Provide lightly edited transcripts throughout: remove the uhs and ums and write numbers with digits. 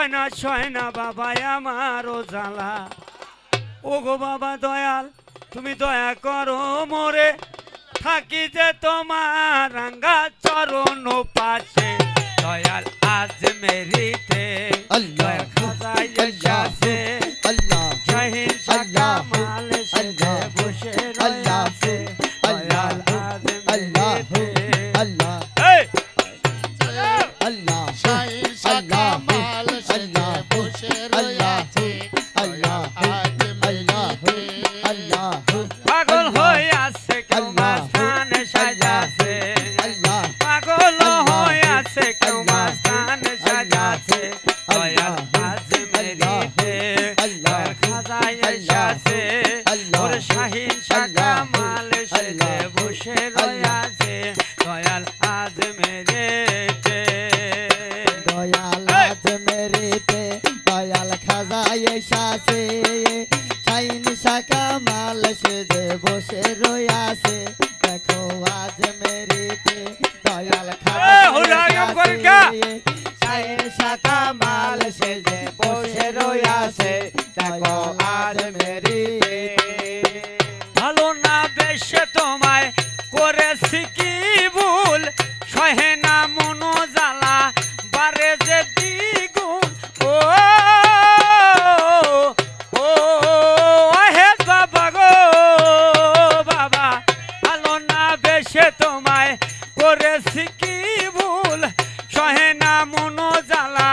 না সয় না বাবা আমারও জ্বালা। ও গো বাবা দয়াল তুমি দয়া করো মোরে, থাকি যে তোমার রাঙ্গা চরণ পাশে। দয়াল আজ মেরিতে দয়াল খাজা এসেছে, শাহিন শাহ কামাল সেজে বসে রয়েছে। দয়াল আজ মেরিতে শাহিন শাহ কামাল সেজে বসে রয়েছে। পাগল হয়ে আছে কেউ মাস্তানে সাজাছে, পাগল হয়ে আছে কেউ মাস্তানে সাজাছে। দয়াল আজ মেরিতে দয়াল খাজা এসেছে, ওর শাহিন শাহ কামাল সেজে বসে রয়েছে। দয়াল আজ মেরিতে দয়াল আজ মেরিতে দয়াল খাজা এসেছে, শাহিন শাহ কামাল সেজে বসে রয়েছে। দেখো আজ মেরিতে দয়াল খাজা এসেছে, শাহিন শাহ কামাল সেজে বসে রয়েছে। দেখো আজ মেরিতে ভালো না বেশে তোমায় করেছি কি ভুল, সহে না মনো জ্বালা বারে যে দ্বিগুণ। ও ও হে বাবা গো বাবা, ভালো না বেশে তোমায় করেছি কি ভুল, সহে না মনো জ্বালা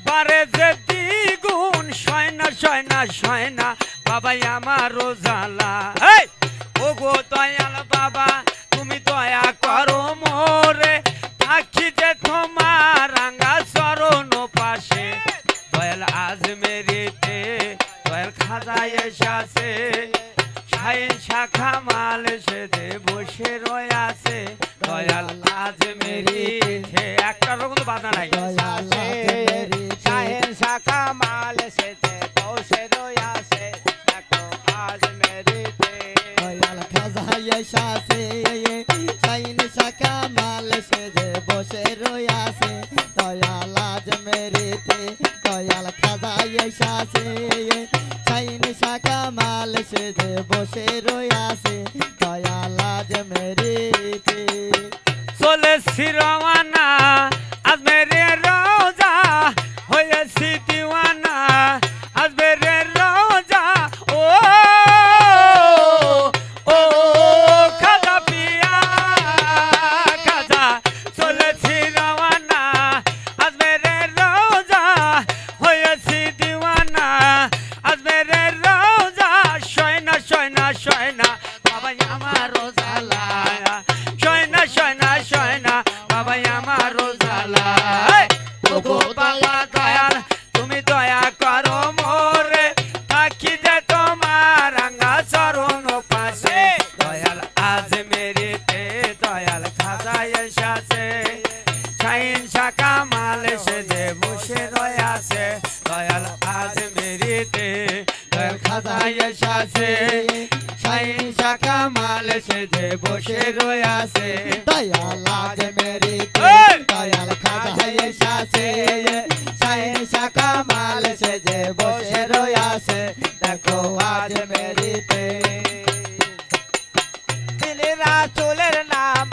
বারে যে দ্বিগুণ। সয় না সয় না সয় না বাবা আমারও জ্বালা। ও গো দয়াল বাবা তুমি দয়া করো মোরে, থাকি যে তোমার রাঙ্গা চরণ পাশে। দয়াল আজ মেরিতে দয়াল খাজা এসেছে, শাহিন শাহ কামাল সেজে বসে রয়েছে। দয়াল আজ মেরিতে একটা রকম বাধা নাই। দয়াল আজ মেরিতে শাহিন শাহ কামাল সেজে বসে রয়েছে। দেখো আজ মেরিতে দয়াল খাজা এসেছে, শাহিন শাহ কামাল সেজে বসে রয়েছে। দয়াল আজ মেরিতে দয়াল খাজা এসেছে, শাহিন শাহ কামাল সেজে বসে রয়েছে। দয়াল আজ মেরিতে চলেছি রওয়ানা আজ মেরে রোজা, হয়েছি দিওয়ানা আজ মেরে রোজা। ও ও খাজা পিয়া খাজা, চলেছি রওয়ানা আজ মেরে রোজা, হয়েছি দিওয়ানা আজ মেরে রোজা। সয় না সয় না সয় না বাবা আমারও জ্বালা, সয় না সয় না সয় না বাবা আমারও জ্বালা। ও গো বাবা দয়াল তুমি দয়া করো মোরে, থাকি যে তোমার রাঙ্গা চরণ পাশে। দয়াল আজ মেরিতে দয়াল খাজা এসেছে, শাহিন শাহ কামাল সেজে বসে রয়েছে। দয়াল আজ মেরিতে দয়াল খাজা এসেছে, শাহিন শাহ কামাল সেজে বসে রয়েছে। দয়াল আজ মেরিতে দয়াল খাজা এসেছে, শাহিন শাহ কামাল সেজে বসে রয়েছে। দেখো আজ মেরিতে দিলেরা চুলের নাম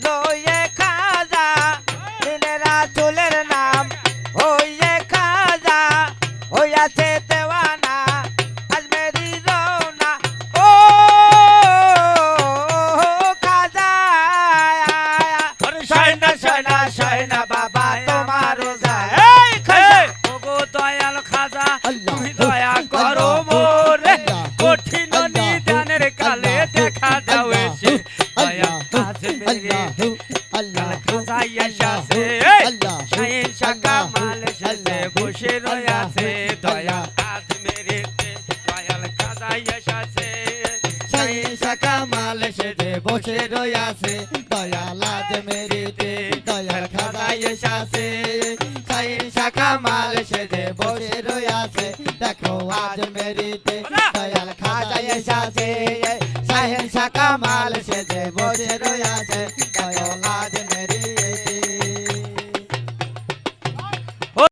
লইয়ে খাজা, দিলেরা চুলের নাম হইয়ে খাজা, হইয়াছে দেওয়ানা আজ মেরি রওনা। ও খাজা সয় না সয় না সয় না বাবা আমারও জ্বালা। ও গো দয়াল খাজা তুমি দয়া করো মোরে, কঠিন নিদানের কালে দেখা দাও এসে। দয়াল আজ মেরিতে দয়াল খাজা এসেছে, শাহিন শাহ কামাল সেজে বসে রয়েছে। দয়াল আজ মেরিতে দয়াল খাজা এসেছে, শাহিন শাহ কামাল সেজে বসে রয়েছে। দয়াল আজ মেরিতে দয়াল খাজা এসেছে, শাহিন শাহ কামাল সেজে বসে রয়েছে। দেখো আজ মেরিতে দয়াল খাজা এসেছে, শাহিন শাহ কামাল সেজে বসে রয়েছে।